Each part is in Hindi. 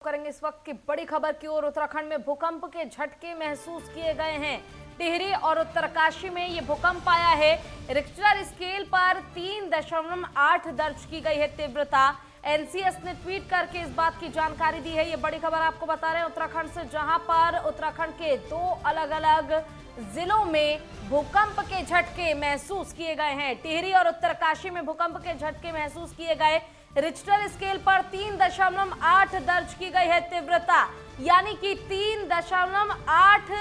करेंगे इस वक्त की बड़ी खबर की ओर। उत्तराखंड में भूकंप के झटके महसूस किए गए हैं। टिहरी और उत्तरकाशी में ये भूकंप आया है। रिक्टर स्केल पर 3.8 दर्ज की गई है तीव्रता। एनसीएस ने ट्वीट करके इस बात की जानकारी दी है। ये बड़ी खबर आपको बता रहे हैं उत्तराखंड से, जहां पर उत्तराखंड के दो अलग अलग जिलों में भूकंप के झटके महसूस किए गए हैं। टिहरी और उत्तरकाशी में भूकंप के झटके महसूस किए गए। रिक्टर स्केल पर 3.8 दर्ज की गई है तीव्रता, यानी कि 3.8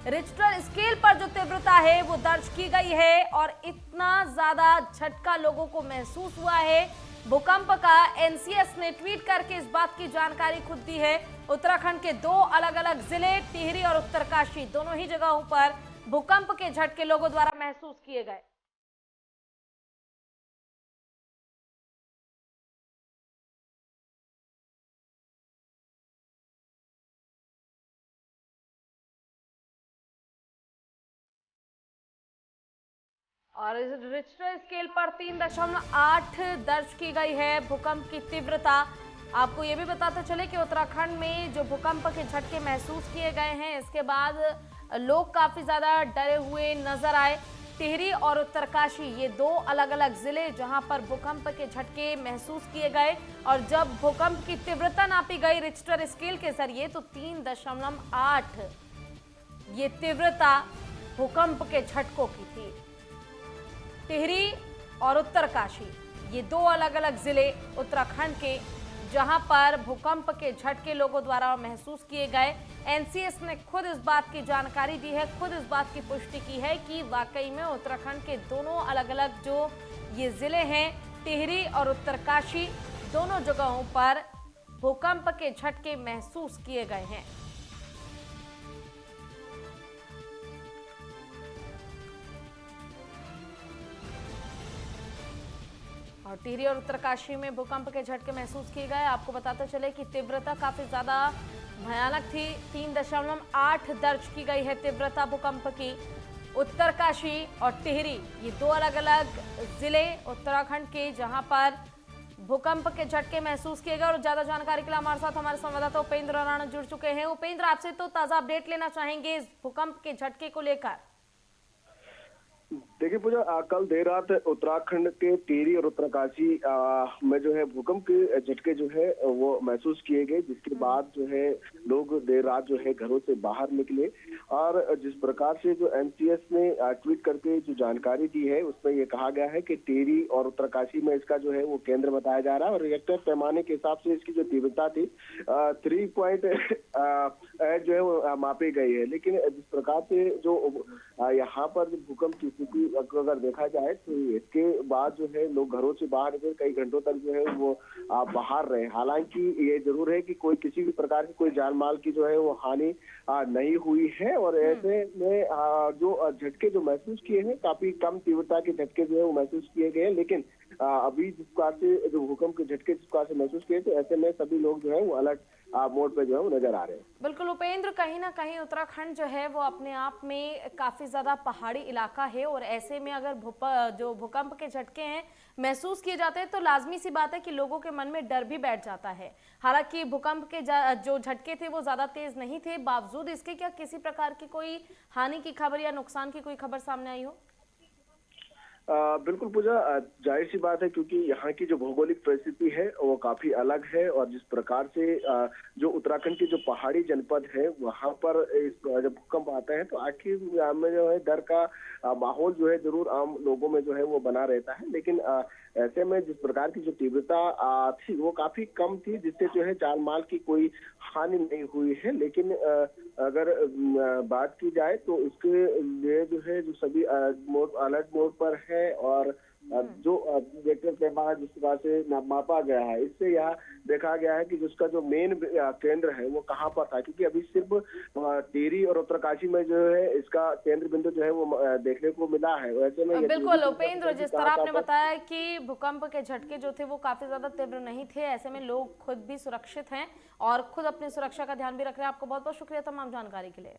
रिक्टर स्केल पर जो तीव्रता है वो दर्ज की गई है। और इतना ज्यादा झटका लोगों को महसूस हुआ है भूकंप का। एनसीएस ने ट्वीट करके इस बात की जानकारी खुद दी है। उत्तराखंड के दो अलग अलग जिले टिहरी और उत्तरकाशी, दोनों ही जगहों पर भूकंप के झटके लोगों द्वारा महसूस किए गए। और रिक्टर स्केल पर 3.8 दर्ज की गई है भूकंप की तीव्रता। आपको ये भी बताते चले कि उत्तराखंड में जो भूकंप के झटके महसूस किए गए हैं, इसके बाद लोग काफी ज्यादा डरे हुए नजर आए। टिहरी और उत्तरकाशी, ये दो अलग अलग जिले जहां पर भूकंप के झटके महसूस किए गए। और जब भूकंप की तीव्रता नापी गई रिक्टर स्केल के जरिए तो 3.8 ये तीव्रता भूकंप के झटकों की थी। टिहरी और उत्तरकाशी, ये दो अलग अलग जिले उत्तराखंड के, जहां पर भूकंप के झटके लोगों द्वारा महसूस किए गए। एनसीएस ने खुद इस बात की जानकारी दी है, खुद इस बात की पुष्टि की है कि वाकई में उत्तराखंड के दोनों अलग अलग जो ये जिले हैं, टिहरी और उत्तरकाशी, दोनों जगहों पर भूकंप के झटके महसूस किए गए हैं। और टिहरी और उत्तरकाशी में भूकंप के झटके महसूस किए गए। आपको बताते चले कि तीव्रता काफी ज्यादा भयानक थी। 3.8 दर्ज की गई है तीव्रता भूकंप की। उत्तरकाशी और टिहरी, ये दो अलग अलग जिले उत्तराखंड के, जहां पर भूकंप के झटके महसूस किए गए। और ज्यादा जानकारी के लिए हमारे साथ हमारे संवाददाता उपेंद्र राणा जुड़ चुके हैं। उपेंद्र, आपसे तो ताजा अपडेट लेना चाहेंगे इस भूकंप के झटके को लेकर। देखिए पूजा, कल देर रात उत्तराखंड के टिहरी और उत्तरकाशी में जो है भूकंप के झटके जो है वो महसूस किए गए, जिसके बाद जो है लोग देर रात जो है घरों से बाहर निकले। और जिस प्रकार से जो एनसीएस ने ट्वीट करके जो जानकारी दी है, उसमें ये कहा गया है कि टिहरी और उत्तरकाशी में इसका जो है वो केंद्र बताया जा रहा है। और रिएक्टर पैमाने के हिसाब से इसकी जो तीव्रता थी 3 पॉइंट जो है वो मापी गई है। लेकिन जिस प्रकार से जो यहाँ पर भूकंप की स्थिति अगर देखा जाए तो इसके बाद जो है लोग घरों से बाहर निकले, कई घंटों तक जो है वो बाहर रहे। हालांकि ये जरूर है कि कोई किसी भी प्रकार की कोई जान माल की जो है वो हानि नहीं हुई है। और ऐसे में जो झटके जो महसूस किए हैं, काफी कम तीव्रता के झटके जो है वो महसूस किए गए हैं। लेकिन अभी जिस प्रकार से जो भूकंप के झटके जिस प्रकार से महसूस किए, तो ऐसे में सभी लोग जो है वो अलर्ट मोड पे जो है वो नजर आ रहे हैं। बिल्कुल उपेंद्र, कहीं ना कहीं उत्तराखंड जो है वो अपने आप में काफी ज्यादा पहाड़ी इलाका है। और ऐसे में अगर जो भूकंप के झटके हैं महसूस किए जाते हैं तो लाजमी सी बात है कि लोगों के मन में डर भी बैठ जाता है। हालांकि भूकंप के जो झटके थे वो ज्यादा तेज नहीं थे, बावजूद इसके क्या किसी प्रकार की कोई हानि की खबर या नुकसान की कोई खबर सामने आई हो? बिल्कुल पूजा, जाहिर सी बात है, क्योंकि यहाँ की जो भौगोलिक परिस्थिति है वो काफी अलग है। और जिस प्रकार से जो उत्तराखंड के जो पहाड़ी जनपद है, वहाँ पर जब भूकंप आता है तो आखिर में जो है डर का माहौल जो है जरूर आम लोगों में जो है वो बना रहता है। लेकिन ऐसे में जिस प्रकार की जो तीव्रता थी वो काफी कम थी, जिससे जो है जान माल की कोई हानि नहीं हुई है। लेकिन अगर बात की जाए तो इसके लिए जो है जो सभी अलर्ट मोड पर है। और जो रिएक्टर पैमाना जिस प्रकार से मापा गया है, इससे यह देखा गया है कि जिसका जो मेन केंद्र है वो कहाँ पर था। क्योंकि अभी सिर्फ टिहरी और उत्तरकाशी में जो है इसका केंद्र बिंदु जो है वो देखने को मिला है। वैसे में बिल्कुल उपेंद्र, जिस तरह आपने बताया कि भूकंप के झटके जो थे वो काफी ज्यादा तीव्र नहीं थे, ऐसे में लोग खुद भी सुरक्षित हैं और खुद अपनी सुरक्षा का ध्यान भी रख रहे हैं। आपको बहुत बहुत शुक्रिया तमाम जानकारी के लिए।